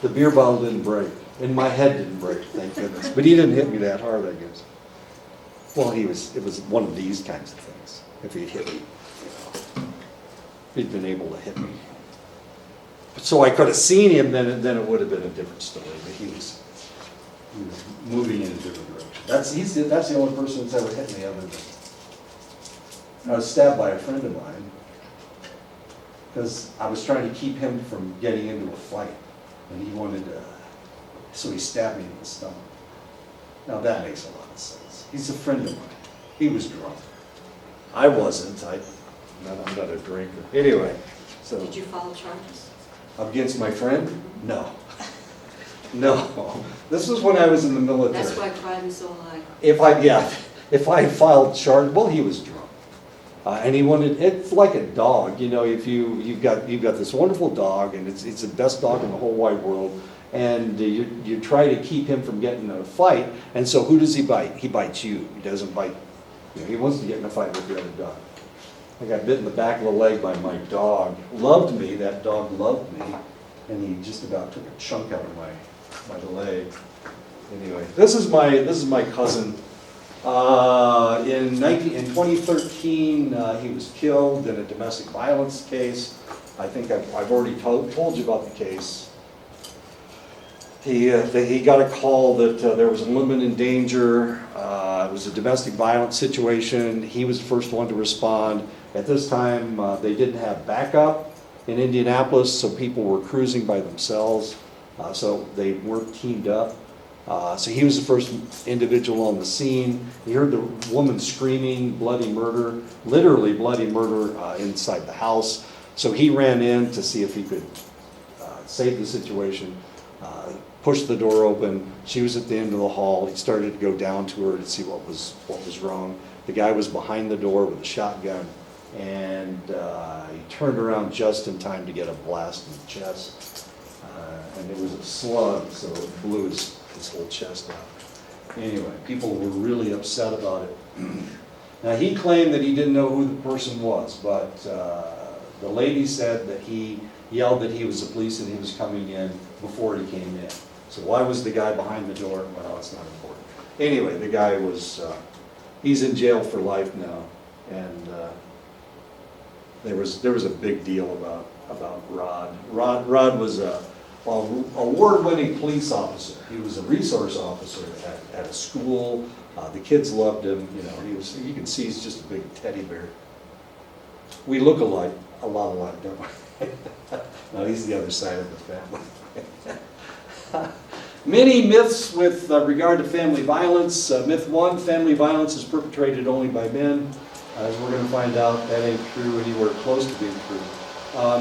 The beer bottle didn't break, and my head didn't break, thank goodness. But he didn't hit me that hard, I guess. Well, it was one of these kinds of things. If he'd hit me, he'd been able to hit me. So I could have seen him, then it would have been a different story. But he was moving in a different direction. That's the only person that's ever hit me other than I was stabbed by a friend of mine because I was trying to keep him from getting into a fight, and he wanted to, so he stabbed me in the stomach. Now that makes a lot of sense. He's a friend of mine. He was drunk. I wasn't. I'm not a drinker. Anyway, so. Did you file charges? Against my friend? No. No. This was when I was in the military. That's why crime is so high. If I filed charge, well, he was drunk. And he wanted, it's like a dog, you know, if you've got this wonderful dog, and it's the best dog in the whole wide world, and you try to keep him from getting in a fight, and so who does he bite? He bites you. He doesn't bite, you know, he wants to get in a fight with the other dog. I got bit in the back of the leg by my dog. Loved me, that dog loved me, and he just about took a chunk out of my leg. Anyway, this is my cousin. In 2013, he was killed in a domestic violence case. I think I've already told you about the case. He got a call that there was a woman in danger. It was a domestic violence situation. He was the first one to respond. At this time, they didn't have backup in Indianapolis, so people were cruising by themselves. So they weren't teamed up. So he was the first individual on the scene. He heard the woman screaming bloody murder, literally bloody murder inside the house. So he ran in to see if he could save the situation, pushed the door open. She was at the end of the hall. He started to go down to her to see what was wrong. The guy was behind the door with a shotgun, and he turned around just in time to get a blast in the chest. And it was a slug, so it blew his whole chest out. Anyway, people were really upset about it. Now, he claimed that he didn't know who the person was, but the lady said that he yelled that he was the police and he was coming in before he came in. So why was the guy behind the door? Well, it's not important. Anyway, the guy was, he's in jail for life now, and there was a big deal about Rod. Rod was a award-winning police officer. He was a resource officer at a school. The kids loved him. You know, you can see he's just a big teddy bear. We look a lot alike, don't we? No, he's the other side of the family. Many myths with regard to family violence. Myth 1, family violence is perpetrated only by men. As we're going to find out, that ain't true anywhere close to being true.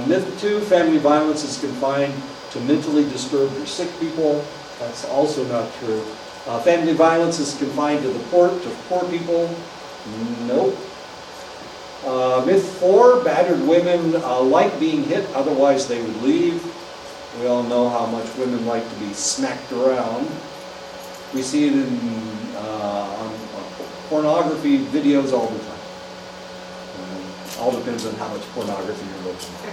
Myth 2, family violence is confined to mentally disturbed or sick people. That's also not true. Family violence is confined to poor people. Nope. Myth 4, battered women like being hit, otherwise they would leave. We all know how much women like to be smacked around. We see it on pornography videos all the time. All depends on how much pornography you're looking at.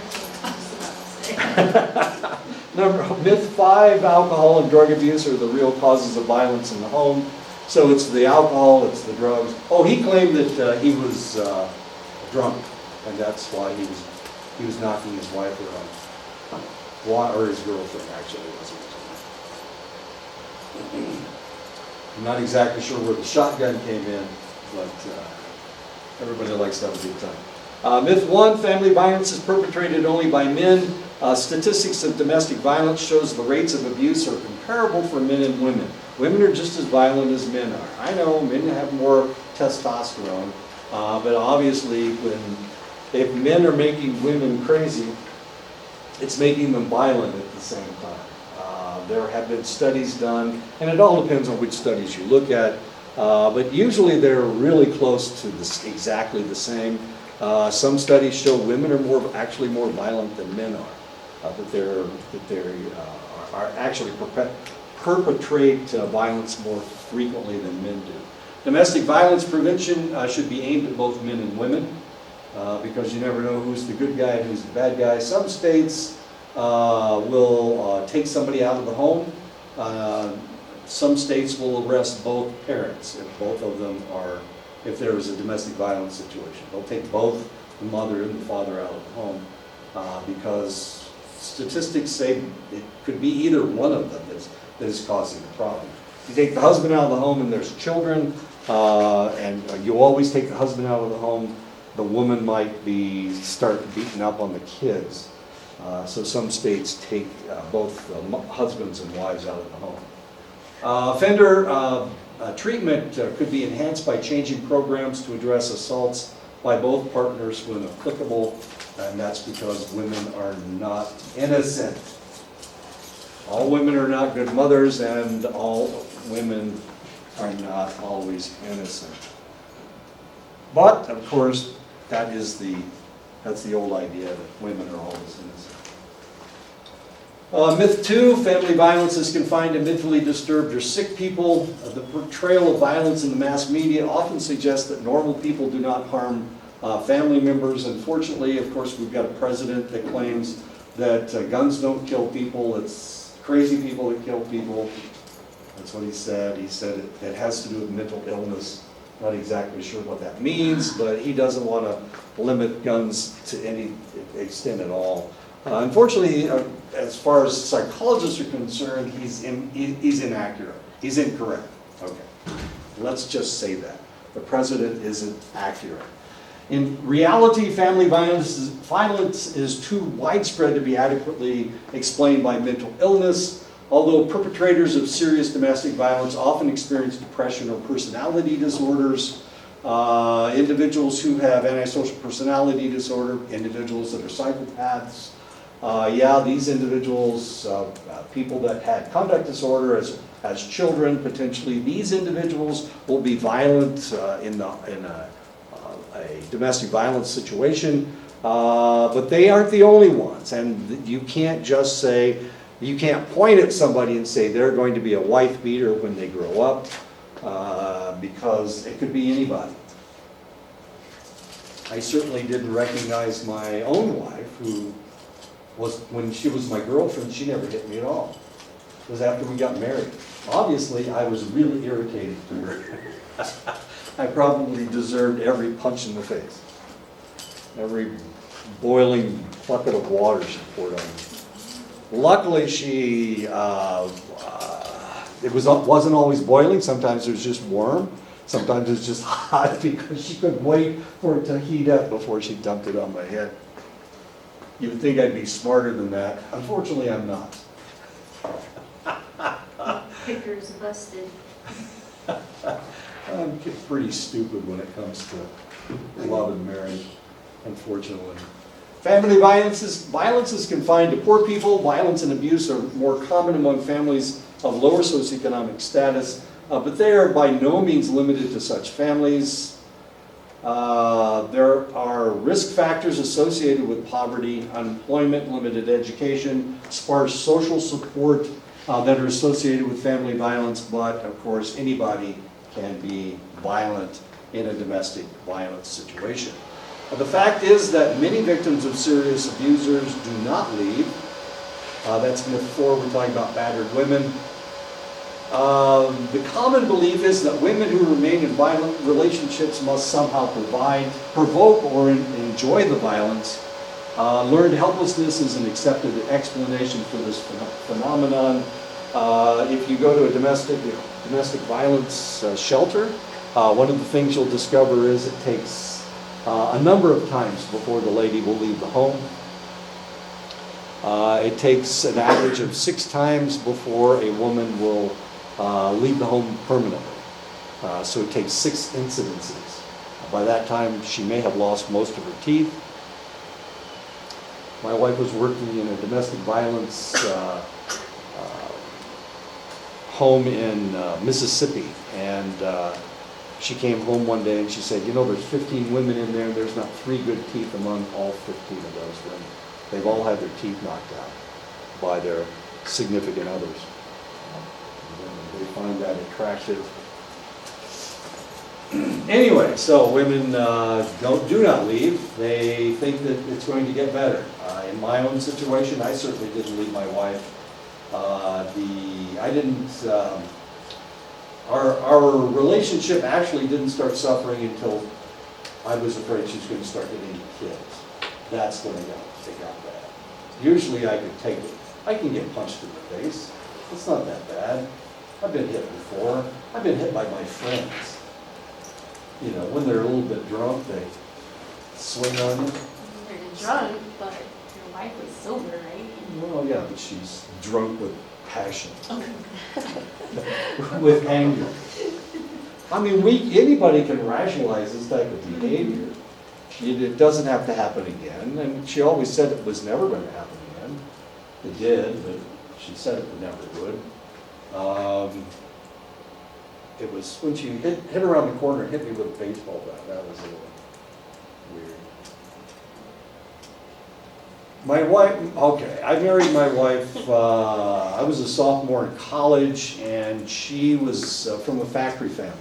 Myth 5, alcohol and drug abuse are the real causes of violence in the home. So it's the alcohol, it's the drugs. Oh, he claimed that he was drunk, and that's why he was knocking his wife around. Or his girlfriend, actually, wasn't it? I'm not exactly sure where the shotgun came in, but everybody likes to have a good time. Myth 1, family violence is perpetrated only by men. Statistics of domestic violence shows the rates of abuse are comparable for men and women. Women are just as violent as men are. I know men have more testosterone, but obviously if men are making women crazy, it's making them violent at the same time. There have been studies done, and it all depends on which studies you look at, but usually they're really close to exactly the same. Some studies show women are actually more violent than men are, that they are actually perpetrate violence more frequently than men do. Domestic violence prevention should be aimed at both men and women, because you never know who's the good guy and who's the bad guy. Some states will take somebody out of the home. Some states will arrest both parents if both of them are, if there is a domestic violence situation. They'll take both the mother and the father out of the home because statistics say it could be either one of them that is causing the problem. If you take the husband out of the home and there's children, and you always take the husband out of the home, the woman might start beating up on the kids. So some states take both husbands and wives out of the home. Offender treatment could be enhanced by changing programs to address assaults by both partners when applicable, and that's because women are not innocent. All women are not good mothers, and all women are not always innocent. But, of course, that's the old idea that women are always innocent. Myth 2, family violence is confined to mentally disturbed or sick people. The portrayal of violence in the mass media often suggests that normal people do not harm family members. Unfortunately, of course, we've got a president that claims that guns don't kill people, it's crazy people that kill people. That's what he said. He said it has to do with mental illness. Not exactly sure what that means, but he doesn't want to limit guns to any extent at all. Unfortunately, as far as psychologists are concerned, he's inaccurate. He's incorrect. Okay, let's just say that. The president isn't accurate. In reality, family violence is too widespread to be adequately explained by mental illness. Although perpetrators of serious domestic violence often experience depression or personality disorders, individuals who have antisocial personality disorder, individuals that are psychopaths, these individuals, people that had conduct disorder as children, potentially, these individuals will be violent in a domestic violence situation, but they aren't the only ones, and you can't just say, you can't point at somebody and say they're going to be a wife beater when they grow up, because it could be anybody. I certainly didn't recognize my own wife, who when she was my girlfriend, she never hit me at all. It was after we got married. Obviously, I was really irritated to her. I probably deserved every punch in the face, every boiling bucket of water she poured on me. Luckily, it wasn't always boiling. Sometimes it was just warm. Sometimes it was just hot because she couldn't wait for it to heat up before she dumped it on my head. You would think I'd be smarter than that. Unfortunately, I'm not. Pickers busted. I'm pretty stupid when it comes to love and marriage, unfortunately. Family violence is confined to poor people. Violence and abuse are more common among families of lower socioeconomic status, but they are by no means limited to such families. There are risk factors associated with poverty, unemployment, limited education, sparse social support that are associated with family violence, but of course anybody can be violent in a domestic violence situation. The fact is that many victims of serious abusers do not leave. That's myth 4, we're talking about battered women. The common belief is that women who remain in violent relationships must somehow provoke, or enjoy the violence. Learned helplessness is an accepted explanation for this phenomenon. If you go to a domestic violence shelter, one of the things you'll discover is it takes a number of times before the lady will leave the home. It takes an average of 6 times before a woman will leave the home permanently. So it takes 6 incidences. By that time, she may have lost most of her teeth. My wife was working in a domestic violence home in Mississippi, and she came home one day and she said, you know, there's 15 women in there, and there's not 3 good teeth among all 15 of those women. They've all had their teeth knocked out by their significant others. They find that attractive. Anyway, so women do not leave. They think that it's going to get better. In my own situation, I certainly didn't leave my wife. Our relationship actually didn't start suffering until I was afraid she was going to start getting kids. That's when it got bad. Usually I could take it. I can get punched in the face. It's not that bad. I've been hit before. I've been hit by my friends. You know, when they're a little bit drunk, swing on you? You're drunk, but your wife was sober, right? Well, yeah, but she's drunk with passion. With anger. I mean, anybody can rationalize this type of behavior. It doesn't have to happen again, and she always said it was never going to happen again. It did, but she said it never would. It was when she hit around the corner and hit me with a baseball bat. That was a little weird. My wife, okay, I married my wife, I was a sophomore in college, and she was from a factory family.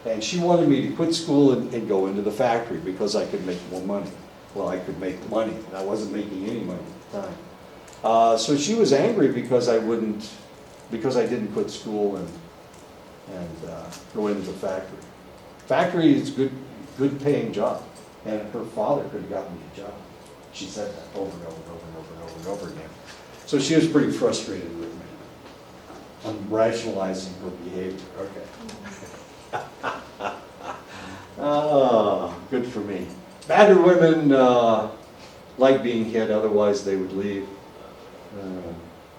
And she wanted me to quit school and go into the factory because I could make more money. Well, I could make money, and I wasn't making any money at the time. So she was angry because I didn't quit school and go into the factory. Factory is good paying job, and her father could have gotten me a job. She said that over and over and over and over and over and over again. So she was pretty frustrated with me. I'm rationalizing her behavior. Okay. Oh, good for me. Battered women like being hit, otherwise they would leave.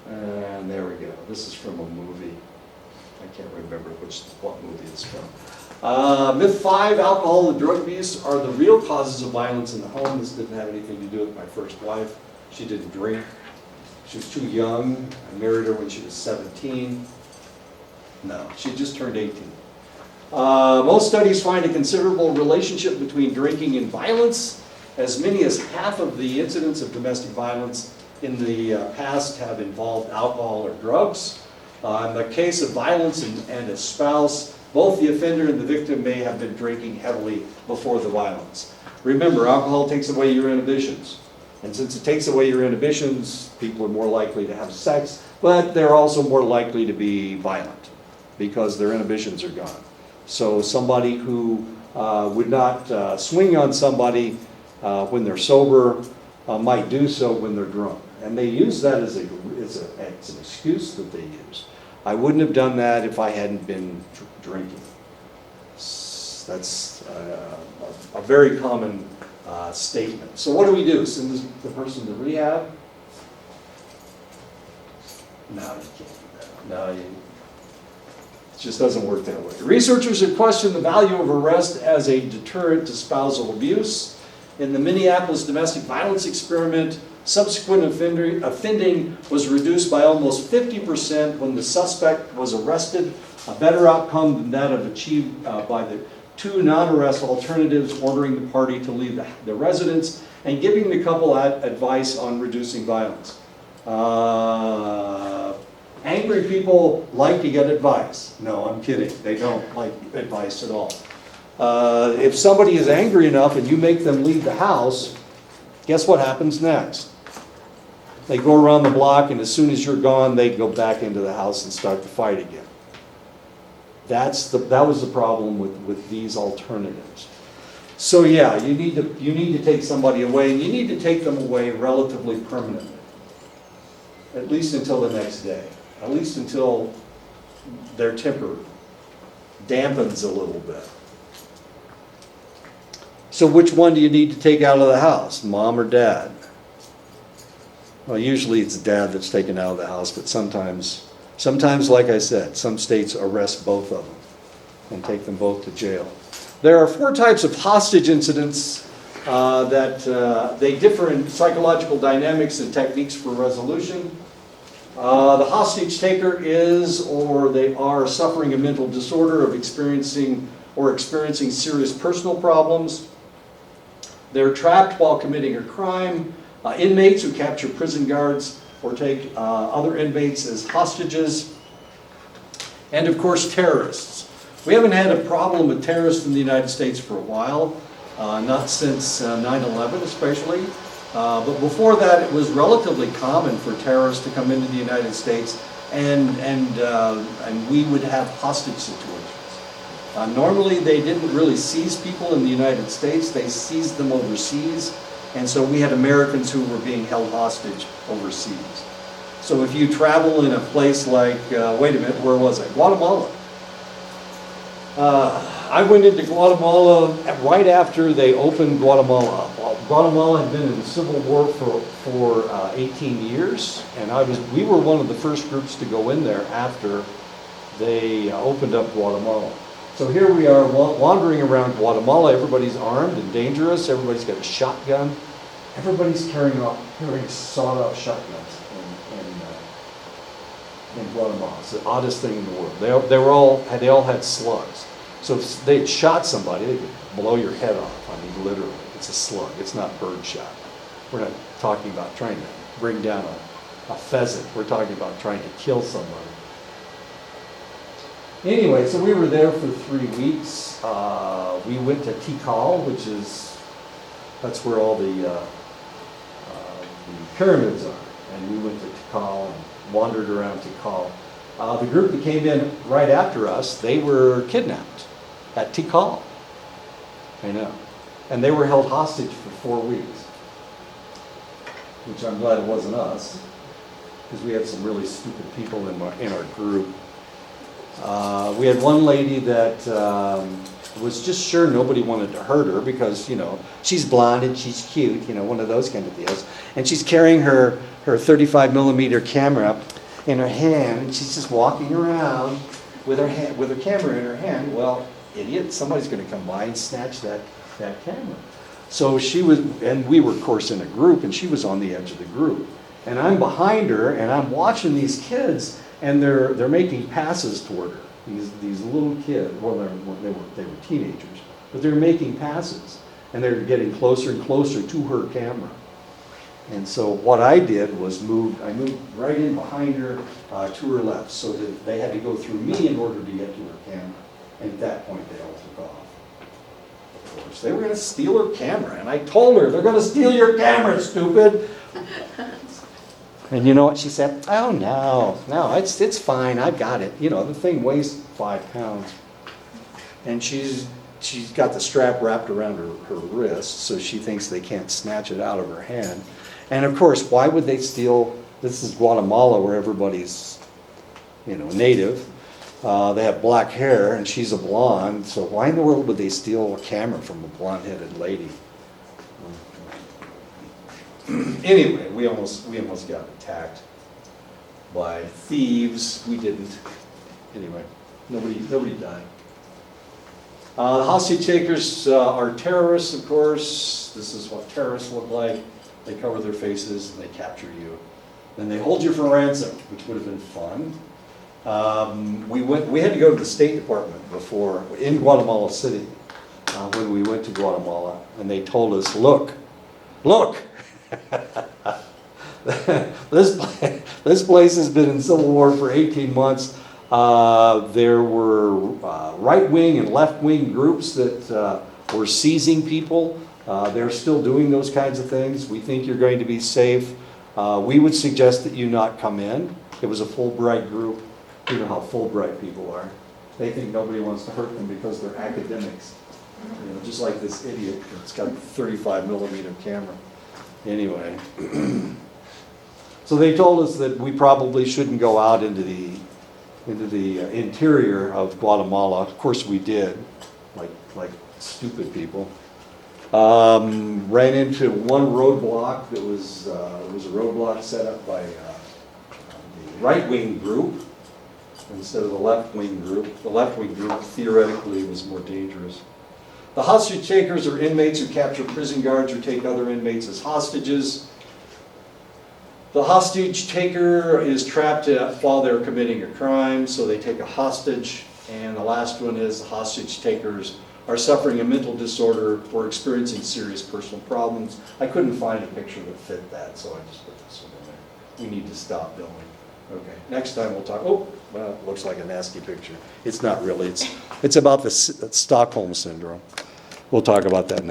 And there we go. This is from a movie. I can't remember what movie it's from. Myth 5, alcohol and drug abuse are the real causes of violence in the home. This didn't have anything to do with my first wife. She didn't drink. She was too young. I married her when she was 17. No, she just turned 18. Most studies find a considerable relationship between drinking and violence. As many as half of the incidents of domestic violence in the past have involved alcohol or drugs. In the case of violence and a spouse, both the offender and the victim may have been drinking heavily before the violence. Remember, alcohol takes away your inhibitions. And since it takes away your inhibitions, people are more likely to have sex, but they're also more likely to be violent because their inhibitions are gone. So somebody who would not swing on somebody when they're sober might do so when they're drunk. And they use that as an excuse that they use. I wouldn't have done that if I hadn't been drinking. That's a very common statement. So what do we do? Send the person to rehab? No, you can't do that. No, it just doesn't work that way. Researchers have questioned the value of arrest as a deterrent to spousal abuse. In the Minneapolis domestic violence experiment, subsequent offending was reduced by almost 50% when the suspect was arrested, a better outcome than that achieved by the two non-arrest alternatives, ordering the party to leave the residence and giving the couple advice on reducing violence. Angry people like to get advice. No, I'm kidding. They don't like advice at all. If somebody is angry enough and you make them leave the house, guess what happens next? They go around the block, and as soon as you're gone, they go back into the house and start the fight again. That was the problem with these alternatives. So yeah, you need to take somebody away, and you need to take them away relatively permanently. At least until the next day. At least until their temper dampens a little bit. So which one do you need to take out of the house, mom or dad? Well, usually it's dad that's taken out of the house, but sometimes, like I said, some states arrest both of them and take them both to jail. There are 4 types of hostage incidents that they differ in psychological dynamics and techniques for resolution. The hostage taker is, or they are, suffering a mental disorder of experiencing serious personal problems. They're trapped while committing a crime. Inmates who capture prison guards or take other inmates as hostages. And of course, terrorists. We haven't had a problem with terrorists in the United States for a while, not since 9/11 especially. But before that, it was relatively common for terrorists to come into the United States, and we would have hostage situations. Normally, they didn't really seize people in the United States; they seized them overseas, and so we had Americans who were being held hostage overseas. So if you travel in a place like, wait a minute, where was I? Guatemala. I went into Guatemala right after they opened Guatemala up. Guatemala had been in the Civil War for 18 years, and we were one of the first groups to go in there after they opened up Guatemala. So here we are wandering around Guatemala. Everybody's armed and dangerous. Everybody's got a shotgun. Everybody's carrying sawed-off shotguns in Guatemala. It's the oddest thing in the world. They all had slugs. So if they had shot somebody, they could blow your head off. I mean, literally, it's a slug. It's not bird shot. We're not talking about trying to bring down a pheasant. We're talking about trying to kill somebody. Anyway, so we were there for 3 weeks. We went to Tikal, that's where all the pyramids are. And we went to Tikal and wandered around Tikal. The group that came in right after us, they were kidnapped at Tikal. I know. And they were held hostage for 4 weeks. Which I'm glad it wasn't us, because we had some really stupid people in our group. We had one lady that was just sure nobody wanted to hurt her because, she's blonde and she's cute, one of those kind of deals. And she's carrying her 35 millimeter camera in her hand, and she's just walking around with her camera in her hand. Well, idiot, somebody's going to come by and snatch that camera. So and we were of course in a group, and she was on the edge of the group. And I'm behind her, and I'm watching these kids, and they're making passes toward her. These little kids, well, they were teenagers, but they're making passes, and they're getting closer and closer to her camera. And so what I did was I moved right in behind her to her left, so that they had to go through me in order to get to her camera. And at that point, they all took off. Of course, they were going to steal her camera, and I told her, they're going to steal your camera, stupid. And you know what she said? Oh, no, it's fine, I've got it. The thing weighs 5 pounds. And she's got the strap wrapped around her wrist, so she thinks they can't snatch it out of her hand. And of course, why would they steal? This is Guatemala, where everybody's, native. They have black hair, and she's a blonde, so why in the world would they steal a camera from a blonde-headed lady? Anyway, we almost got attacked by thieves. We didn't. Anyway, nobody died. The hostage takers are terrorists, of course. This is what terrorists look like. They cover their faces and they capture you. Then they hold you for ransom, which would have been fun. We had to go to the State Department before in Guatemala City when we went to Guatemala, and they told us, look. This place has been in civil war for 18 months. There were right-wing and left-wing groups that were seizing people. They're still doing those kinds of things. We think you're going to be safe. We would suggest that you not come in. It was a Fulbright group. You know how Fulbright people are. They think nobody wants to hurt them because they're academics. Just like this idiot that's got a 35 millimeter camera. Anyway, so they told us that we probably shouldn't go out into the interior of Guatemala. Of course we did, like stupid people. Ran into one roadblock that was a roadblock set up by the right-wing group instead of the left-wing group. The left-wing group theoretically was more dangerous. The hostage takers are inmates who capture prison guards or take other inmates as hostages. The hostage taker is trapped while they're committing a crime, so they take a hostage. And the last one is the hostage takers are suffering a mental disorder or experiencing serious personal problems. I couldn't find a picture that fit that, so I just put this one in there. We need to stop filming. Okay, next time we'll talk. Oh, well, it looks like a nasty picture. It's not really. It's about the Stockholm Syndrome. We'll talk about that next.